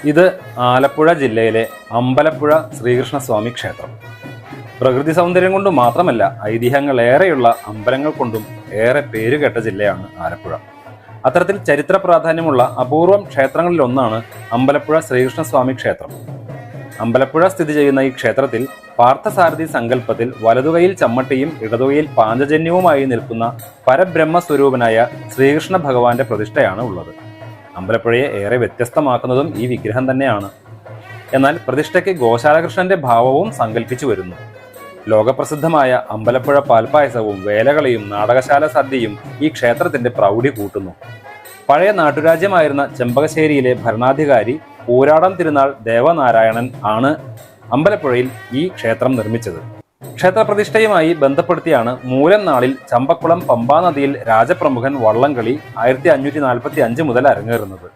ഇത് ആലപ്പുഴ ജില്ലയിലെ അമ്പലപ്പുഴ ശ്രീകൃഷ്ണസ്വാമി ക്ഷേത്രം. പ്രകൃതി സൗന്ദര്യം കൊണ്ട് മാത്രമല്ല, ഐതിഹ്യങ്ങളേറെയുള്ള അമ്പലങ്ങൾ കൊണ്ടും ഏറെ പേരുകേട്ട ജില്ലയാണ് ആലപ്പുഴ. അത്തരത്തിൽ ചരിത്ര പ്രാധാന്യമുള്ള അപൂർവം ക്ഷേത്രങ്ങളിലൊന്നാണ് അമ്പലപ്പുഴ ശ്രീകൃഷ്ണസ്വാമി ക്ഷേത്രം. അമ്പലപ്പുഴ സ്ഥിതി ചെയ്യുന്ന ഈ ക്ഷേത്രത്തിൽ പാർത്ഥസാരഥി സങ്കല്പത്തിൽ വലതുകൈയിൽ ചമ്മട്ടിയും ഇടതുകൈയിൽ പാഞ്ചജന്യവുമായി നിൽക്കുന്ന പരബ്രഹ്മസ്വരൂപനായ ശ്രീകൃഷ്ണ ഭഗവാന്റെ പ്രതിഷ്ഠയാണ് ഉള്ളത്. അമ്പലപ്പുഴയെ ഏറെ വ്യത്യസ്തമാക്കുന്നതും ഈ വിഗ്രഹം തന്നെയാണ്. എന്നാൽ പ്രതിഷ്ഠയ്ക്ക് ഗോശാലകൃഷ്ണന്റെ ഭാവവും സങ്കല്പിച്ചു വരുന്നു. ലോകപ്രസിദ്ധമായ അമ്പലപ്പുഴ പാൽപ്പായസവും വേലകളയും നാടകശാല സദ്യയും ഈ ക്ഷേത്രത്തിന്റെ പ്രൗഢി കൂട്ടുന്നു. പഴയ നാട്ടുരാജ്യമായിരുന്ന ചെമ്പകശ്ശേരിയിലെ ഭരണാധികാരി പൂരാടം തിരുനാൾ ദേവനാരായണൻ ആണ് അമ്പലപ്പുഴയിൽ ഈ ക്ഷേത്രം നിർമ്മിച്ചത്. ക്ഷേത്രപ്രതിഷ്ഠയുമായി ബന്ധപ്പെടുത്തിയാണ് മൂലം നാളിൽ ചമ്പക്കുളം പമ്പാനദിയിൽ രാജപ്രമുഖൻ വള്ളംകളി 1545 മുതൽ അരങ്ങേറുന്നത്.